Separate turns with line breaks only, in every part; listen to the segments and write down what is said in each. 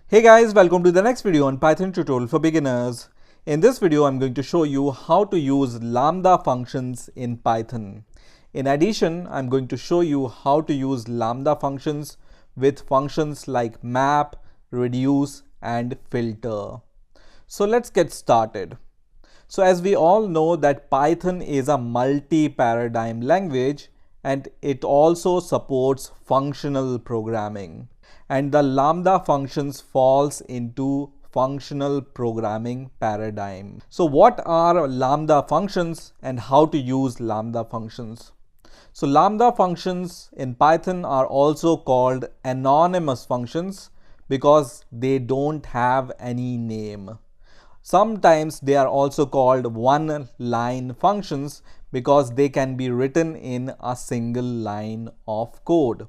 Hey guys, welcome to the next video on Python tutorial for beginners. In this video, I'm going to show you how to use Lambda functions in Python. In addition, I'm going to show you how to use Lambda functions with functions like map, reduce, and filter. So let's get started. So as we all know that Python is a multi-paradigm language and it also supports functional programming. And the Lambda functions falls into functional programming paradigm. So what are Lambda functions and how to use Lambda functions? So Lambda functions in Python are also called anonymous functions because they don't have any name. Sometimes they are also called one-line functions because they can be written in a single line of code.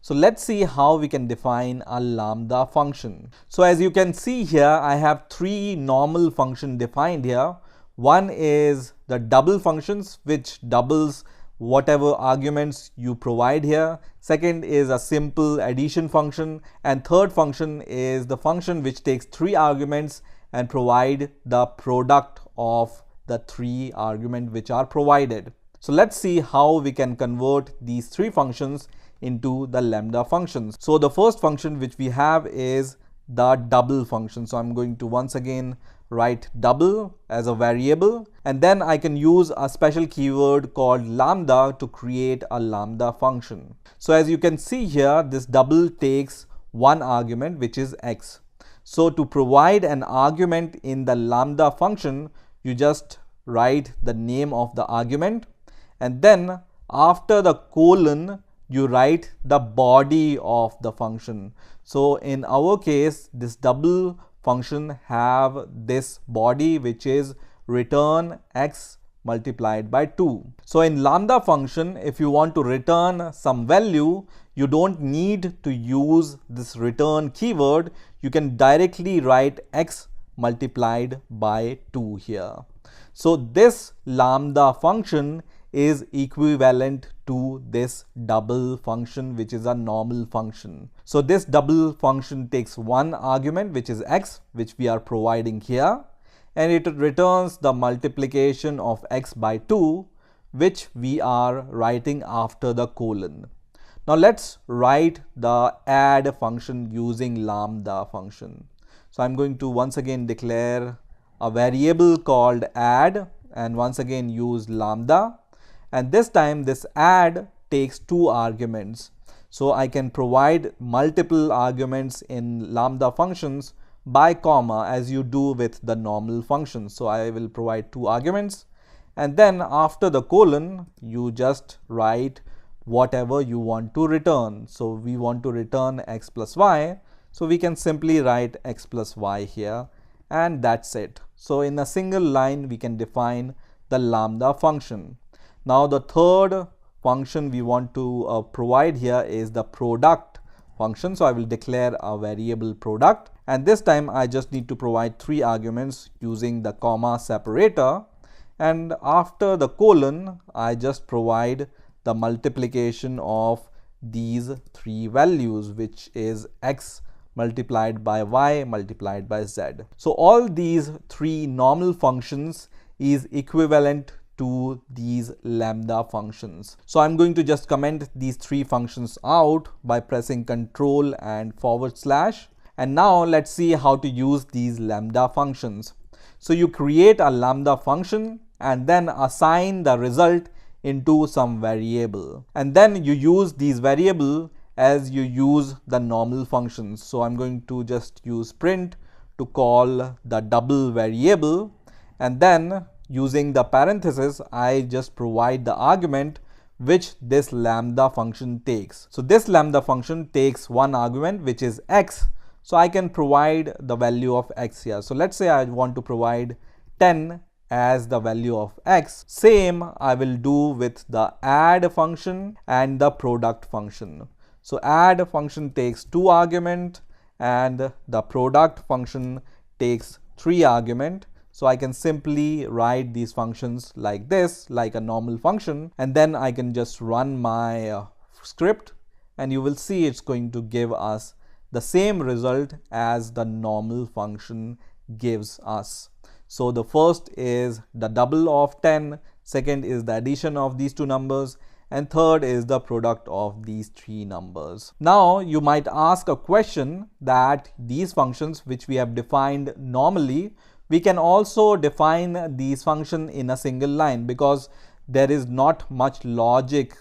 So let's see how we can define a Lambda function. So as you can see here, I have three normal functions defined here. One is the double functions, which doubles whatever arguments you provide here. Second is a simple addition function. And third function is the function which takes three arguments and provide the product of the three arguments which are provided. So let's see how we can convert these three functions into the Lambda functions. So the first function which we have is the double function. So I'm going to once again write double as a variable, and then I can use a special keyword called lambda to create a Lambda function. So as you can see here, this double takes one argument which is x. So to provide an argument in the Lambda function, you just write the name of the argument, and then after the colon you write the body of the function. So in our case, this double function have this body which is return x multiplied by 2. So in Lambda function, if you want to return some value, you don't need to use this return keyword. You can directly write x multiplied by 2 here. So this Lambda function is equivalent to this double function, which is a normal function. So this double function takes one argument which is x, which we are providing here, and it returns the multiplication of x by 2, which we are writing after the colon. Now let's write the add function using Lambda function. So I'm going to once again declare a variable called add and once again use Lambda. And this time this add takes two arguments. So I can provide multiple arguments in Lambda functions by comma as you do with the normal functions. So I will provide two arguments, and then after the colon you just write whatever you want to return. So we want to return x plus y. So we can simply write x plus y here, and that's it. So in a single line we can define the Lambda function. Now the third function we want to provide here is the product function. So I will declare a variable product, and this time I just need to provide three arguments using the comma separator, and after the colon I just provide the multiplication of these three values, which is x multiplied by y multiplied by z. So all these three normal functions is equivalent to these Lambda functions. So I'm going to just comment these three functions out by pressing Ctrl and /. And now let's see how to use these Lambda functions. So you create a Lambda function and then assign the result into some variable, and then you use these variable as you use the normal functions. So I'm going to just use print to call the double variable, and then using the parenthesis I just provide the argument which this Lambda function takes. So this Lambda function takes one argument which is x. So I can provide the value of x here. So let's say I want to provide 10 as the value of x. Same I will do with the add function and the product function. So add function takes two argument and the product function takes three argument. So I can simply write these functions like this, like a normal function, and then I can just run my script, and you will see it's going to give us the same result as the normal function gives us. So the first is the double of 10, second is the addition of these two numbers, and third is the product of these three numbers. Now you might ask a question that these functions which we have defined normally, we can also define these functions in a single line because there is not much logic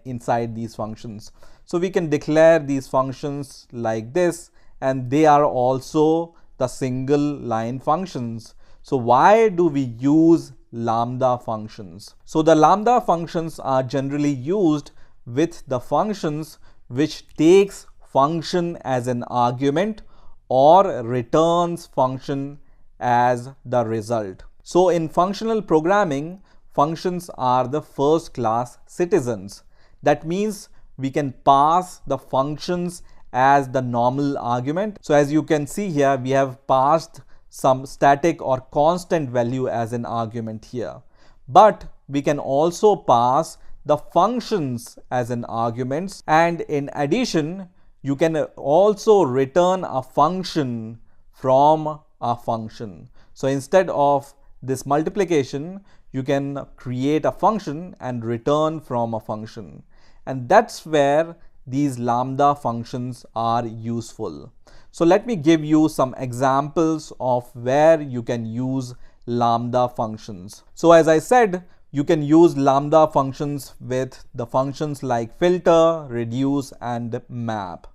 inside these functions. So we can declare these functions like this, and they are also the single line functions. So why do we use lambda functions? So the lambda functions are generally used with the functions which takes function as an argument or returns function as the result. So in functional programming, functions are the first class citizens. That means we can pass the functions as the normal argument. So as you can see here, we have passed some static or constant value as an argument here. But we can also pass the functions as an arguments, and in addition, you can also return a function from a function. So instead of this multiplication, you can create a function and return from a function. And that's where these lambda functions are useful. So let me give you some examples of where you can use lambda functions. So as I said, you can use lambda functions with the functions like filter, reduce, and map.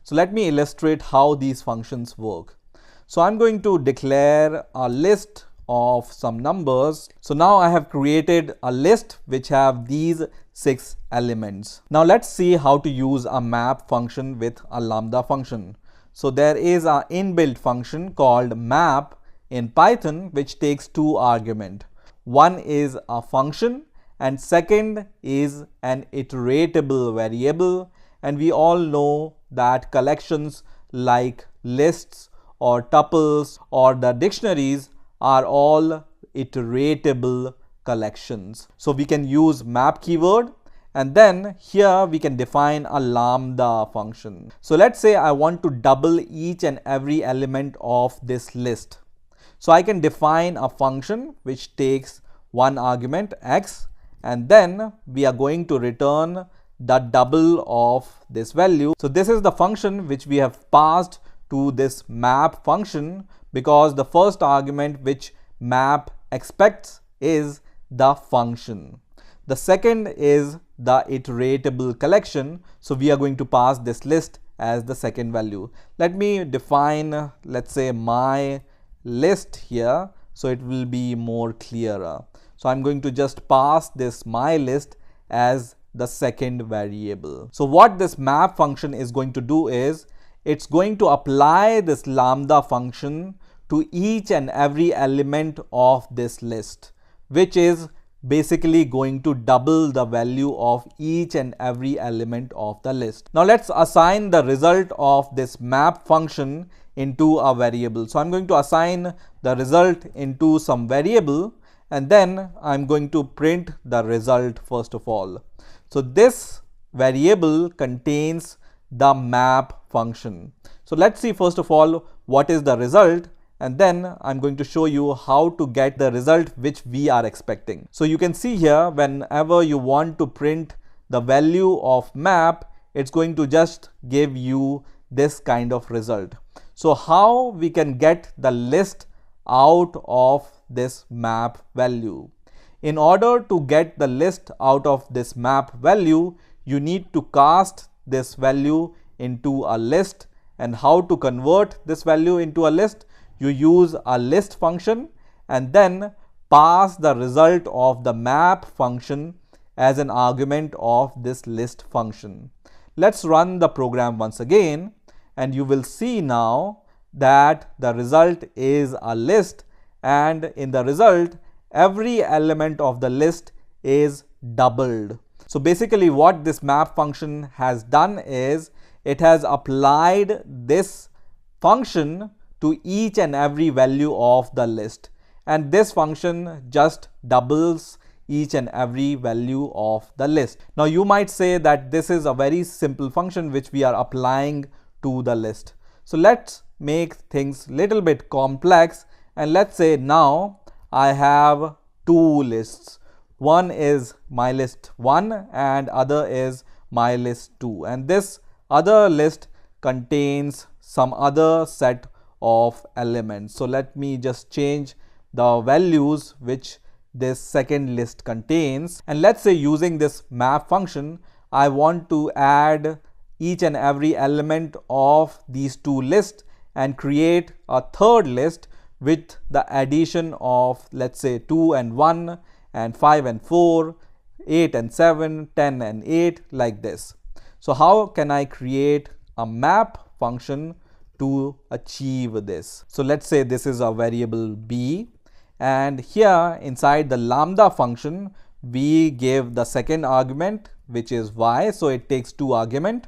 So let me illustrate how these functions work. So I'm going to declare a list of some numbers. So now I have created a list which have these 6 elements. Now let's see how to use a map function with a lambda function. So there is an inbuilt function called map in Python which takes 2 arguments. One is a function and second is an iteratable variable, and we all know that collections like lists or tuples or the dictionaries are all iteratable collections. So we can use map keyword, and then here we can define a lambda function. So let's say I want to double each and every element of this list. So I can define a function which takes one argument x, and then we are going to return the double of this value. So this is the function which we have passed to this map function, because the first argument which map expects is the function. The second is the iteratable collection, so we are going to pass this list as the second value. Let me define, let's say, my list here, so it will be more clearer. So I'm going to just pass this my list as the second variable. So what this map function is going to do is, it's going to apply this lambda function to each and every element of this list, which is basically going to double the value of each and every element of the list. Now let's assign the result of this map function into a variable. So I'm going to assign the result into some variable, and then I'm going to print the result first of all. So this variable contains the map function. So let's see first of all what is the result, and then I'm going to show you how to get the result which we are expecting. So you can see here, whenever you want to print the value of map, it's going to just give you this kind of result. So how we can get the list out of this map value? In order to get the list out of this map value, you need to cast this value into a list. And how to convert this value into a list? You use a list function and then pass the result of the map function as an argument of this list function. Let's run the program once again, and you will see now that the result is a list, and in the result every element of the list is doubled. So basically what this map function has done is, it has applied this function to each and every value of the list, and this function just doubles each and every value of the list. Now you might say that this is a very simple function which we are applying to the list. So let's make things little bit complex, and let's say now I have two lists. One is my list 1 and other is my list 2, and this other list contains some other set of elements. So let me just change the values which this second list contains, and let's say using this map function I want to add each and every element of these two lists and create a third list with the addition of, let's say, 2 and 1 and 5 and 4, 8 and 7, 10 and 8, like this. So how can I create a map function to achieve this? So let's say this is a variable b, and here inside the lambda function we give the second argument, which is y. So it takes two arguments,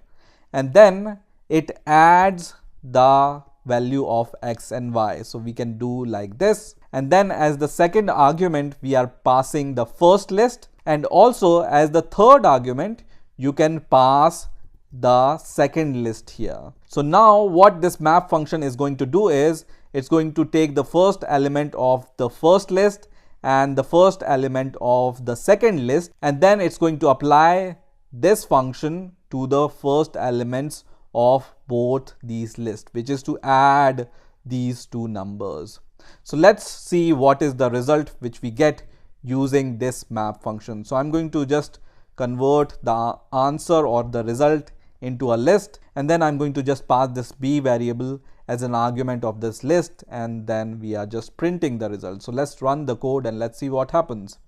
and then it adds the value of x and y. So we can do like this, and then as the second argument we are passing the first list, and also as the third argument you can pass the second list here. So now what this map function is going to do is it's going to take the first element of the first list and the first element of the second list, and then it's going to apply this function to the first elements of both these lists, which is to add these two numbers. So let's see what is the result which we get using this map function. So I'm going to just convert the answer or the result into a list, and then I'm going to just pass this b variable as an argument of this list, and then we are just printing the result. So let's run the code and let's see what happens.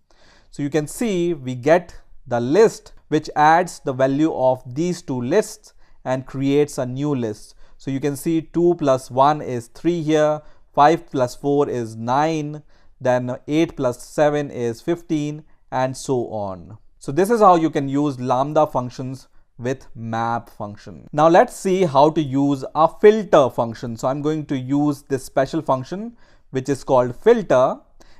So you can see we get the list which adds the value of these two lists and creates a new list. So you can see 2 plus 1 is 3 here, 5 plus 4 is 9, then 8 plus 7 is 15, and so on. So this is how you can use lambda functions with map function. Now let's see how to use a filter function. So I'm going to use this special function which is called filter,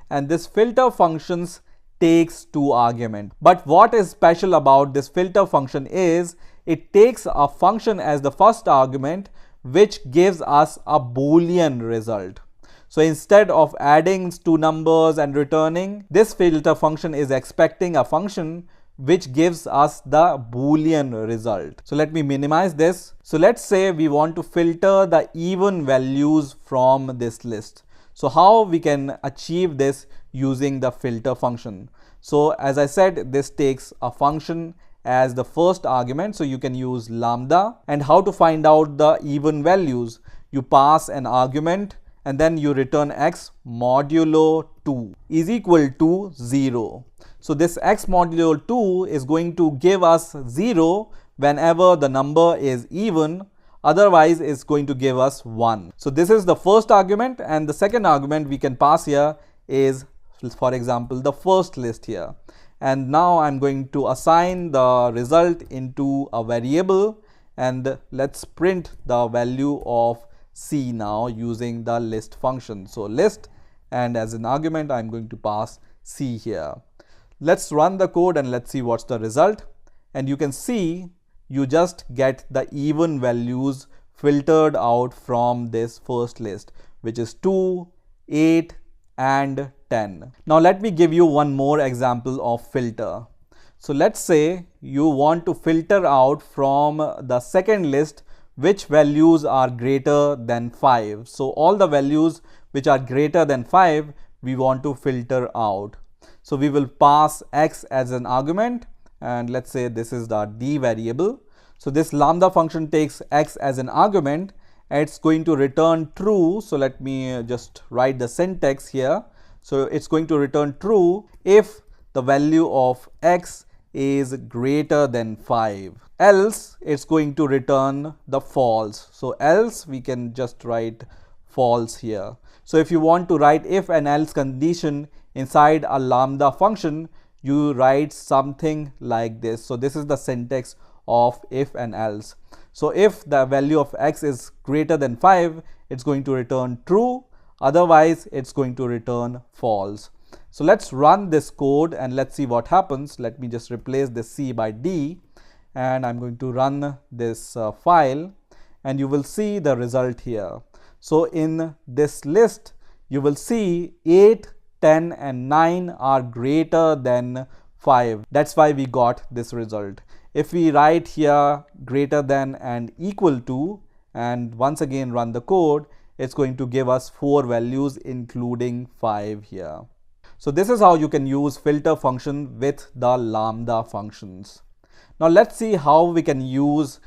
and this filter functions takes two arguments. But what is special about this filter function is it takes a function as the first argument which gives us a Boolean result. So instead of adding two numbers and returning, this filter function is expecting a function which gives us the Boolean result. So let me minimize this. So let's say we want to filter the even values from this list. So how we can achieve this using the filter function? So as I said, this takes a function as the first argument, so you can use lambda. And how to find out the even values? You pass an argument and then you return x modulo 2 is equal to 0. So this x modulo 2 is going to give us 0 whenever the number is even, otherwise it's going to give us 1. So this is the first argument, and the second argument we can pass here is, for example, the first list here. And now I'm going to assign the result into a variable, and let's print the value of c now using the list function. So list, and as an argument I'm going to pass c here. Let's run the code and let's see what's the result. And you can see you just get the even values filtered out from this first list, which is 2, 8 and 10. Now let me give you one more example of filter. So let's say you want to filter out from the second list which values are greater than 5. So all the values which are greater than 5 we want to filter out. So we will pass x as an argument, and let's say this is the d variable. So this lambda function takes x as an argument and it's going to return true. So let me just write the syntax here. So it's going to return true if the value of x is greater than 5. Else it's going to return the false. So else we can just write false here. So if you want to write if and else condition inside a lambda function, you write something like this. So this is the syntax of if and else. So if the value of x is greater than 5, it's going to return true, otherwise it's going to return false. So let's run this code and let's see what happens. Let me just replace this c by d, and I'm going to run this file, and you will see the result here. So in this list, you will see 8, 10 and 9 are greater than 5. That's why we got this result. If we write here greater than and equal to, and once again run the code, it's going to give us 4 values including 5 here. So this is how you can use filter function with the Lambda functions. Now let's see how we can use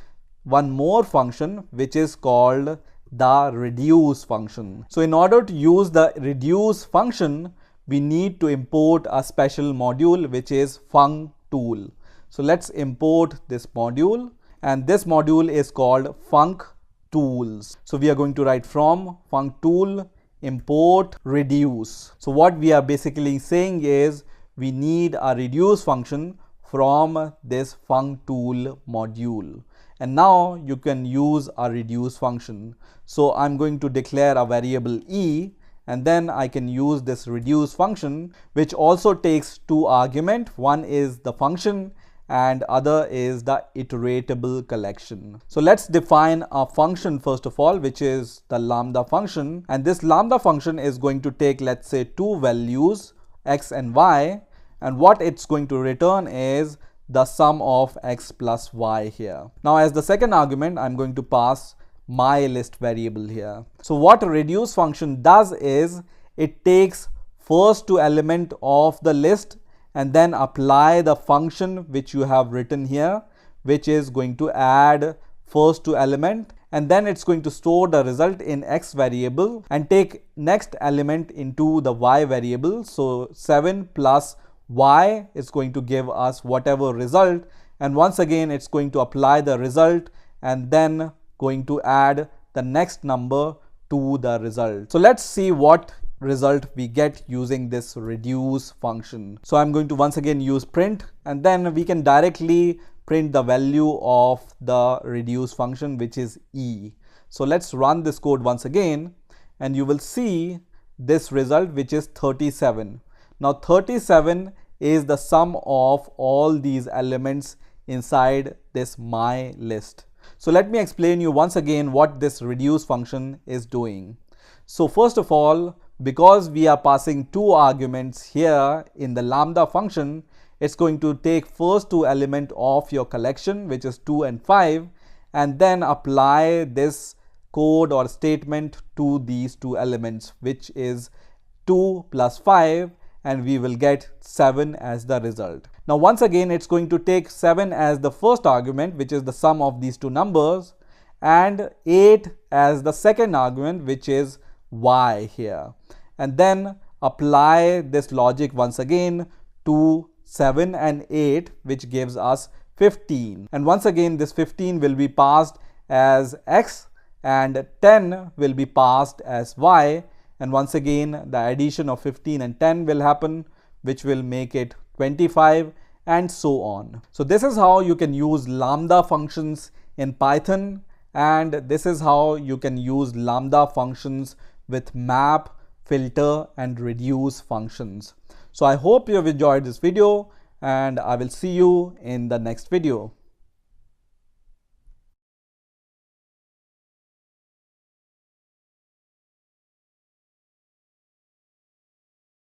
one more function, which is called the reduce function. So in order to use the reduce function, we need to import a special module, which is functool. So let's import this module, and this module is called functools. So we are going to write from functool import reduce. So what we are basically saying is we need a reduce function from this functool module. And now you can use a reduce function. So I'm going to declare a variable e, and then I can use this reduce function, which also takes 2 arguments. One is the function and other is the iteratable collection. So let's define a function first of all, which is the Lambda function. And this Lambda function is going to take, let's say, 2 values, x and y. And what it's going to return is the sum of x plus y here. Now as the second argument, I'm going to pass my list variable here. So what a reduce function does is it takes first 2 elements of the list and then apply the function which you have written here, which is going to add first 2 elements, and then it's going to store the result in x variable and take next element into the y variable. So 7 plus y is going to give us whatever result, and once again it's going to apply the result and then going to add the next number to the result. So let's see what result we get using this reduce function. So I'm going to once again use print, and then we can directly print the value of the reduce function, which is e. So let's run this code once again, and you will see this result, which is 37. Now 37 is the sum of all these elements inside this my list. So let me explain you once again what this reduce function is doing. So first of all, because we are passing 2 arguments here in the Lambda function, it's going to take first 2 elements of your collection, which is 2 and 5, and then apply this code or statement to these 2 elements, which is 2 plus 5, and we will get 7 as the result. Now once again, it's going to take 7 as the first argument, which is the sum of these 2 numbers, and 8 as the second argument, which is y here, and then apply this logic once again to 7 and 8, which gives us 15. And once again, this 15 will be passed as x and 10 will be passed as y. And once again, the addition of 15 and 10 will happen, which will make it 25, and so on. So this is how you can use Lambda functions in Python, and this is how you can use Lambda functions with map, filter and reduce functions. So I hope you have enjoyed this video, and I will see you in the next video.